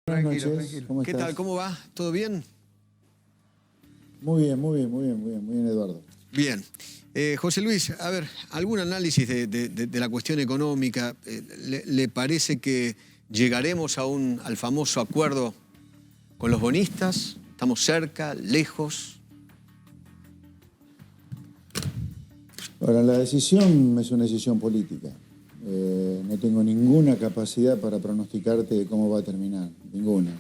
Buenas Tranquilo, noches, tranquilo. ¿cómo ¿Qué estás? tal? ¿Cómo va? ¿Todo bien? Muy bien, muy bien, Eduardo. Bien. José Luis, a ver, ¿algún análisis de la cuestión económica? ¿Le parece que llegaremos al famoso acuerdo con los bonistas? ¿Estamos cerca, lejos? Ahora, la decisión es una decisión política. No tengo ninguna capacidad para pronosticarte cómo va a terminar, ninguna.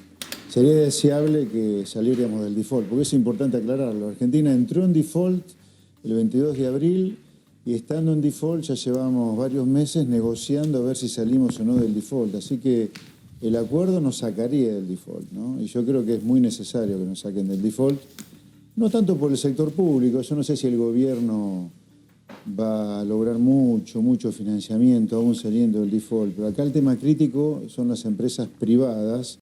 Sería deseable que saliéramos del default, porque es importante aclararlo. Argentina entró en default el 22 de abril y estando en default ya llevamos varios meses negociando a ver si salimos o no del default. Así que el acuerdo nos sacaría del default, ¿no? Y yo creo que es muy necesario que nos saquen del default, no tanto por el sector público. Yo no sé si el gobierno va a lograr mucho financiamiento aún saliendo del default, pero acá el tema crítico son las empresas privadas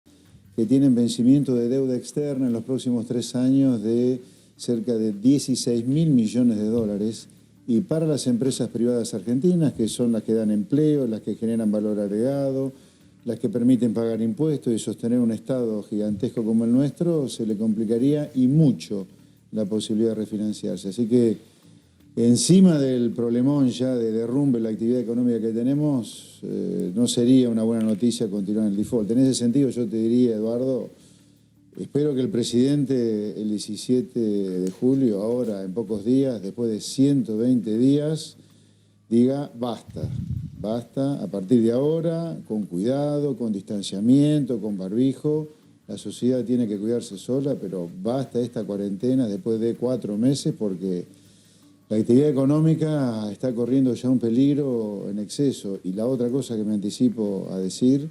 que tienen vencimiento de deuda externa en los próximos 3 años de cerca de 16.000 millones de dólares. Y para las empresas privadas argentinas, que son las que dan empleo, las que generan valor agregado, las que permiten pagar impuestos y sostener un Estado gigantesco como el nuestro, se le complicaría y mucho la posibilidad de refinanciarse. Así que encima del problemón ya de derrumbe la actividad económica que tenemos, no sería una buena noticia continuar en el default. En ese sentido yo te diría, Eduardo, espero que el presidente el 17 de julio, ahora en pocos días, después de 120 días, diga basta, a partir de ahora, con cuidado, con distanciamiento, con barbijo. La sociedad tiene que cuidarse sola, pero basta esta cuarentena después de 4 meses porque la actividad económica está corriendo ya un peligro en exceso. Y la otra cosa que me anticipo a decir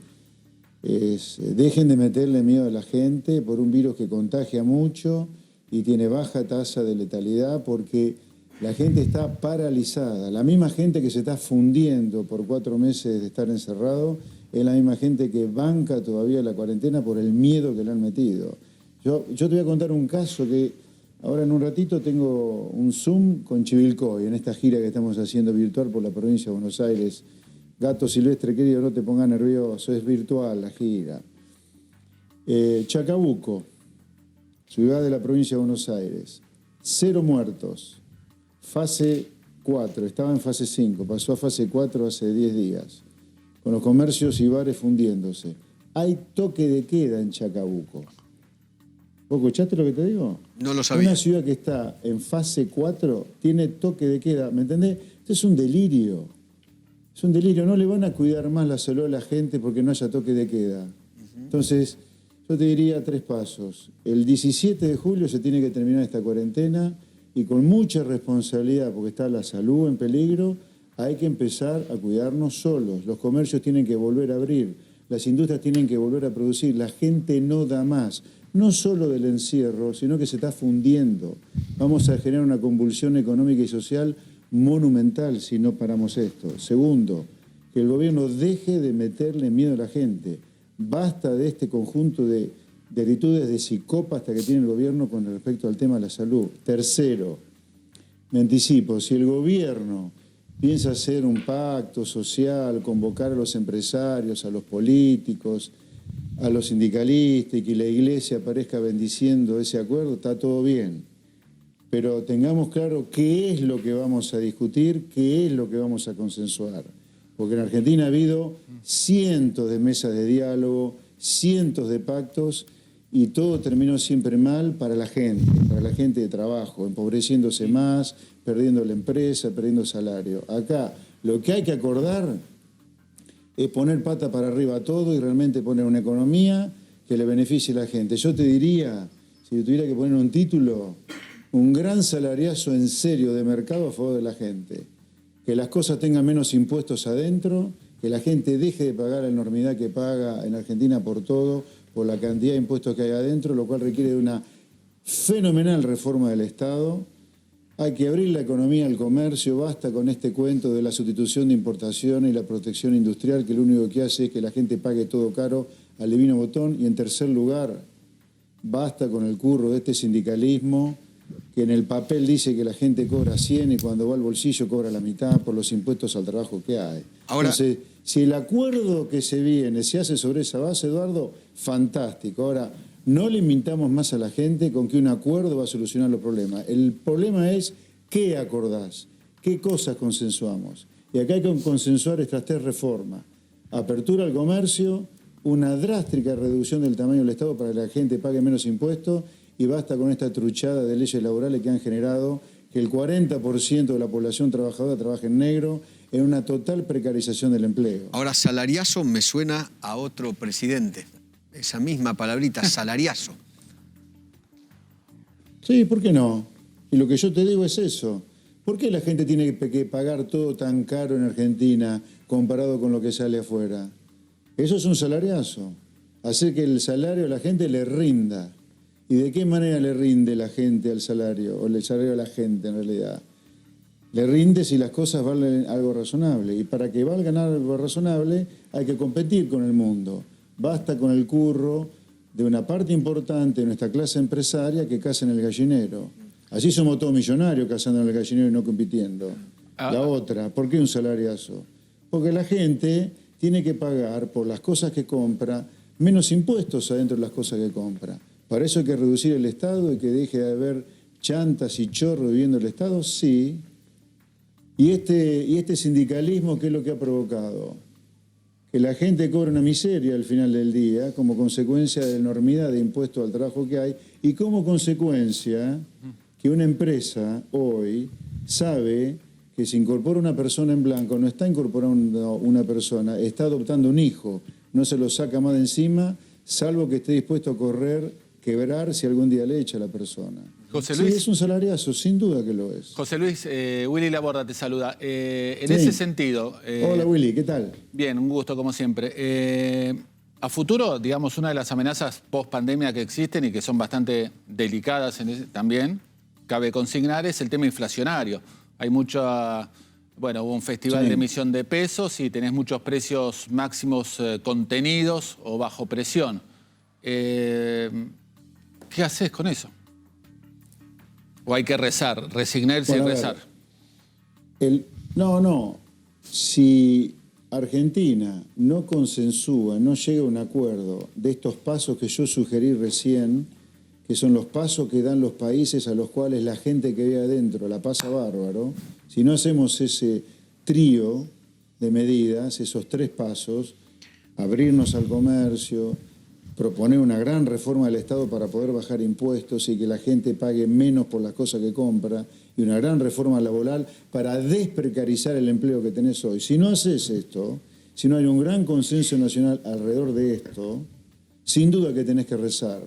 es dejen de meterle miedo a la gente por un virus que contagia mucho y tiene baja tasa de letalidad, porque la gente está paralizada. La misma gente que se está fundiendo por 4 meses de estar encerrado es la misma gente que banca todavía la cuarentena por el miedo que le han metido. Yo te voy a contar un caso que ahora en un ratito tengo un Zoom con Chivilcoy en esta gira que estamos haciendo virtual por la provincia de Buenos Aires. Gato Silvestre, querido, no te pongas nervioso, es virtual la gira. Chacabuco, ciudad de la provincia de Buenos Aires, 0 muertos, fase 4, estaba en fase 5, pasó a fase 4 hace 10 días, con los comercios y bares fundiéndose. Hay toque de queda en Chacabuco. ¿Vos escuchaste lo que te digo? No lo sabía. Una ciudad que está en fase 4 tiene toque de queda, ¿me entendés? Esto es un delirio. Es un delirio, no le van a cuidar más la salud a la gente porque no haya toque de queda. Entonces, yo te diría 3 pasos. El 17 de julio se tiene que terminar esta cuarentena y con mucha responsabilidad, porque está la salud en peligro, hay que empezar a cuidarnos solos. Los comercios tienen que volver a abrir, las industrias tienen que volver a producir, la gente no da más. No solo del encierro, sino que se está fundiendo. Vamos a generar una convulsión económica y social monumental si no paramos esto. Segundo, que el gobierno deje de meterle miedo a la gente. Basta de este conjunto de actitudes de psicópata que tiene el gobierno con respecto al tema de la salud. Tercero, me anticipo, si el gobierno piensa hacer un pacto social, convocar a los empresarios, a los políticos, a los sindicalistas y que la iglesia aparezca bendiciendo ese acuerdo, está todo bien. Pero tengamos claro qué es lo que vamos a discutir, qué es lo que vamos a consensuar. Porque en Argentina ha habido cientos de mesas de diálogo, cientos de pactos y todo terminó siempre mal para la gente de trabajo, empobreciéndose más, perdiendo la empresa, perdiendo salario. Acá lo que hay que acordar es poner pata para arriba a todo y realmente poner una economía que le beneficie a la gente. Yo te diría, si tuviera que poner un título, un gran salariazo en serio de mercado a favor de la gente. Que las cosas tengan menos impuestos adentro, que la gente deje de pagar la enormidad que paga en Argentina por todo, por la cantidad de impuestos que hay adentro, lo cual requiere de una fenomenal reforma del Estado. Hay que abrir la economía al comercio, basta con este cuento de la sustitución de importación y la protección industrial, que lo único que hace es que la gente pague todo caro al divino botón. Y en tercer lugar, basta con el curro de este sindicalismo que en el papel dice que la gente cobra 100 y cuando va al bolsillo cobra la mitad por los impuestos al trabajo que hay. Ahora, entonces, si el acuerdo que se viene se hace sobre esa base, Eduardo, fantástico. Ahora, no le mintamos más a la gente con que un acuerdo va a solucionar los problemas. El problema es qué acordás, qué cosas consensuamos. Y acá hay que consensuar estas 3 reformas. Apertura al comercio, una drástica reducción del tamaño del Estado para que la gente pague menos impuestos y basta con esta truchada de leyes laborales que han generado que el 40% de la población trabajadora trabaje en negro, en una total precarización del empleo. ahora, salariazo me suena a otro presidente. Esa misma palabrita, salariazo. Sí, ¿por qué no? Y lo que yo te digo es eso. ¿Por qué la gente tiene que pagar todo tan caro en Argentina comparado con lo que sale afuera? Eso es un salariazo. Hacer que el salario a la gente le rinda. ¿Y de qué manera le rinde la gente al salario? O el salario a la gente en realidad. Le rinde si las cosas valen algo razonable. Y para que valgan algo razonable hay que competir con el mundo. Basta con el curro de una parte importante de nuestra clase empresaria que caza en el gallinero. Así somos todos millonarios cazando en el gallinero y no compitiendo. La otra, ¿por qué un salariazo? Porque la gente tiene que pagar por las cosas que compra menos impuestos adentro de las cosas que compra. ¿Para eso hay que reducir el Estado y que deje de haber chantas y chorros viviendo el Estado? Sí. ¿Y este sindicalismo qué es lo que ha provocado? Que la gente cobra una miseria al final del día como consecuencia de la enormidad de impuestos al trabajo que hay y como consecuencia que una empresa hoy sabe que si incorpora una persona en blanco no está incorporando una persona, está adoptando un hijo, no se lo saca más de encima, salvo que esté dispuesto a quebrar si algún día le echa a la persona. José Luis. Sí, es un salariazo, sin duda que lo es. José Luis, Willy Laborda te saluda. En Sí. ese sentido... Hola Willy, ¿qué tal? Bien, un gusto como siempre. A futuro, digamos, una de las amenazas post-pandemia que existen y que son bastante delicadas también, cabe consignar, es el tema inflacionario. Hay mucha... Bueno, hubo un festival de emisión de pesos y tenés muchos precios máximos contenidos o bajo presión. ¿Qué haces con eso? ¿O hay que rezar, resignarse y rezar? No. Si Argentina no consensúa, no llega a un acuerdo de estos pasos que yo sugerí recién, que son los pasos que dan los países a los cuales la gente que vive adentro la pasa bárbaro, si no hacemos ese trío de medidas, esos 3 pasos, abrirnos al comercio, proponer una gran reforma del Estado para poder bajar impuestos y que la gente pague menos por las cosas que compra, y una gran reforma laboral para desprecarizar el empleo que tenés hoy. Si no haces esto, si no hay un gran consenso nacional alrededor de esto, sin duda que tenés que rezar,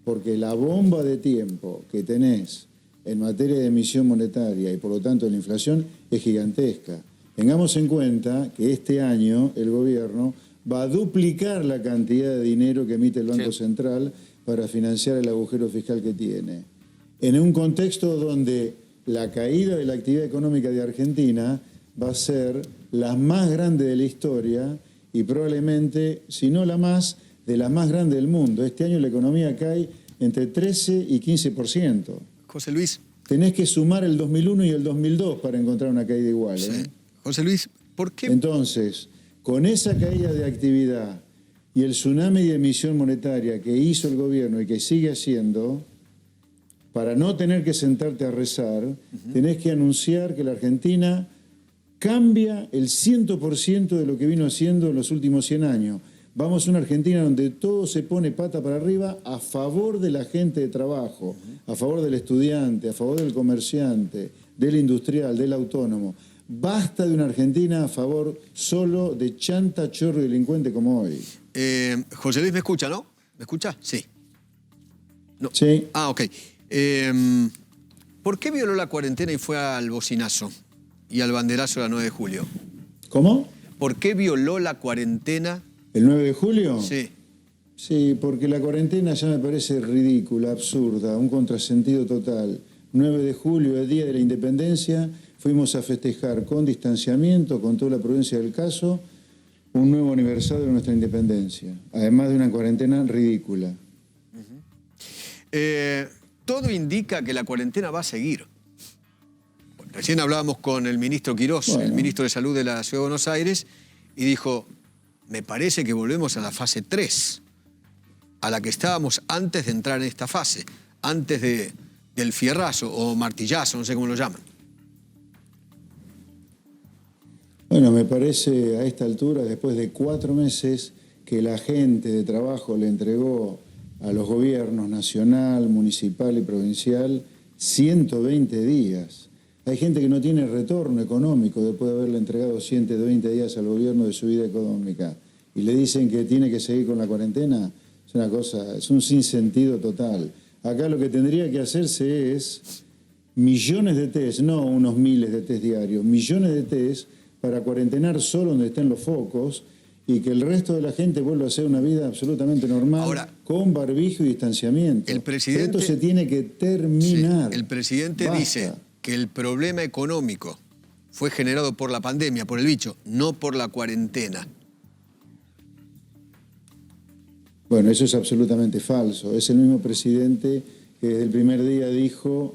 porque la bomba de tiempo que tenés en materia de emisión monetaria y por lo tanto de la inflación es gigantesca. Tengamos en cuenta que este año el gobierno va a duplicar la cantidad de dinero que emite el Banco Central para financiar el agujero fiscal que tiene. En un contexto donde la caída de la actividad económica de Argentina va a ser la más grande de la historia y probablemente, si no la más, de las más grandes del mundo. Este año la economía cae entre 13 y 15%. José Luis. Tenés que sumar el 2001 y el 2002 para encontrar una caída igual. Sí. José Luis, ¿por qué? Entonces, con esa caída de actividad y el tsunami de emisión monetaria que hizo el gobierno y que sigue haciendo, para no tener que sentarte a rezar, tenés que anunciar que la Argentina cambia el 100% de lo que vino haciendo en los últimos 100 años. Vamos a una Argentina donde todo se pone pata para arriba a favor de la gente de trabajo, a favor del estudiante, a favor del comerciante, del industrial, del autónomo. Basta de una Argentina a favor solo de chanta, chorro y delincuente como hoy. José Luis, ¿me escucha, no? ¿Me escucha? Sí. No. Sí. Ah, ok. ¿Por qué violó la cuarentena y fue al bocinazo y al banderazo de la 9 de julio? ¿Cómo? ¿Por qué violó la cuarentena? ¿El 9 de julio? Sí. Sí, porque la cuarentena ya me parece ridícula, absurda, un contrasentido total. 9 de julio, el Día de la Independencia, fuimos a festejar con distanciamiento, con toda la prudencia del caso, un nuevo aniversario de nuestra independencia, además de una cuarentena ridícula. todo indica que la cuarentena va a seguir. Recién hablábamos con el ministro Quirós, el ministro de Salud de la Ciudad de Buenos Aires, y dijo, me parece que volvemos a la fase 3, a la que estábamos antes de entrar en esta fase, antes del fierrazo o martillazo, no sé cómo lo llaman. Bueno, me parece a esta altura, después de 4 meses que la gente de trabajo le entregó a los gobiernos nacional, municipal y provincial 120 días. Hay gente que no tiene retorno económico después de haberle entregado 120 días al gobierno de su vida económica. Y le dicen que tiene que seguir con la cuarentena. Es una cosa, es un sinsentido total. Acá lo que tendría que hacerse es millones de test, no unos miles de test diarios, millones de test para cuarentenar solo donde estén los focos y que el resto de la gente vuelva a hacer una vida absolutamente normal. Ahora, con barbijo y distanciamiento. El presidente, esto se tiene que terminar. Sí, el presidente Basta. dice que el problema económico fue generado por la pandemia, por el bicho, no por la cuarentena. Bueno, eso es absolutamente falso. Es el mismo presidente que desde el primer día dijo,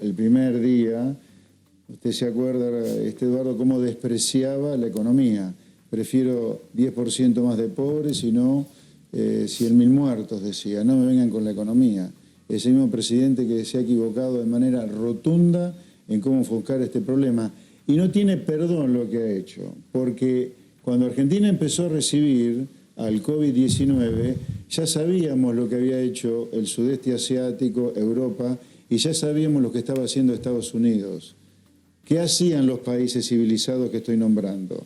usted se acuerda, Eduardo, cómo despreciaba la economía. Prefiero 10% más de pobres y no 100.000 muertos, decía. No me vengan con la economía. Es el mismo presidente que se ha equivocado de manera rotunda en cómo enfocar este problema. Y no tiene perdón lo que ha hecho, porque cuando Argentina empezó a recibir al COVID-19, ya sabíamos lo que había hecho el sudeste asiático, Europa, y ya sabíamos lo que estaba haciendo Estados Unidos. ¿Qué hacían los países civilizados que estoy nombrando?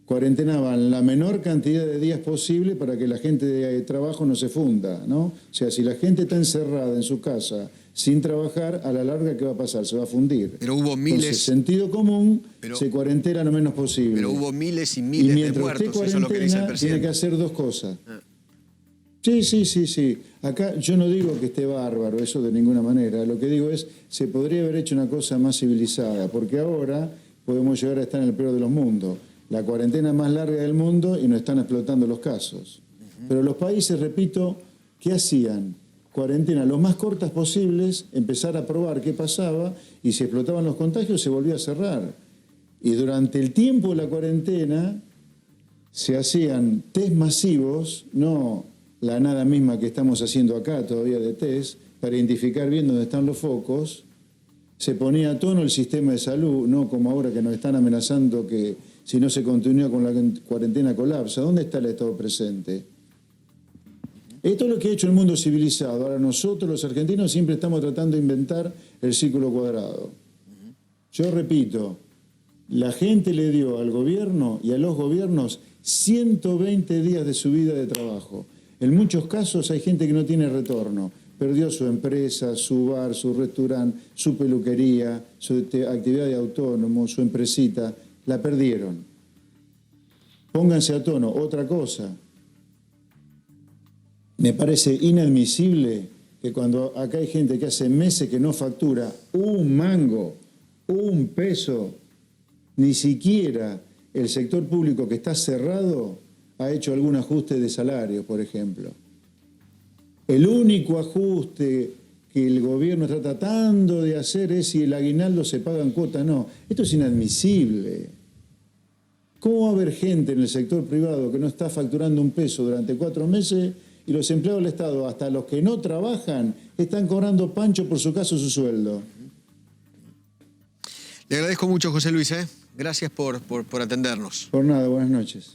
Cuarentenaban la menor cantidad de días posible para que la gente de trabajo no se funda, ¿no? O sea, si la gente está encerrada en su casa sin trabajar, a la larga, ¿qué va a pasar? Se va a fundir. Pero hubo miles... Entonces, sentido común, se cuarentena lo menos posible. Pero hubo miles y miles de muertos, eso es lo que dice el presidente. Tiene que hacer 2 cosas. Sí. Acá yo no digo que esté bárbaro, eso de ninguna manera. Lo que digo es, se podría haber hecho una cosa más civilizada, porque ahora podemos llegar a estar en el peor de los mundos. La cuarentena más larga del mundo y no están explotando los casos. Pero los países, repito, ¿qué hacían? Cuarentena lo más cortas posibles, empezar a probar qué pasaba y si explotaban los contagios se volvía a cerrar. Y durante el tiempo de la cuarentena se hacían test masivos, no la nada misma que estamos haciendo acá todavía de test, para identificar bien dónde están los focos. Se ponía a tono el sistema de salud, no como ahora que nos están amenazando que si no se continúa con la cuarentena colapsa. ¿Dónde está el Estado presente? Esto es lo que ha hecho el mundo civilizado. Ahora nosotros, los argentinos, siempre estamos tratando de inventar el círculo cuadrado. Yo repito, la gente le dio al gobierno y a los gobiernos 120 días de su vida de trabajo. En muchos casos hay gente que no tiene retorno. Perdió su empresa, su bar, su restaurante, su peluquería, su actividad de autónomo, su empresita. La perdieron. Pónganse a tono. Otra cosa. Me parece inadmisible que cuando acá hay gente que hace meses que no factura un mango, un peso, ni siquiera el sector público que está cerrado ha hecho algún ajuste de salarios, por ejemplo. El único ajuste que el gobierno está tratando de hacer es si el aguinaldo se paga en cuota. No, esto es inadmisible. ¿Cómo va a haber gente en el sector privado que no está facturando un peso durante 4 meses y los empleados del Estado, hasta los que no trabajan, están cobrando pancho por su caso su sueldo? Le agradezco mucho, José Luis, ¿eh? Gracias por atendernos. Por nada, buenas noches.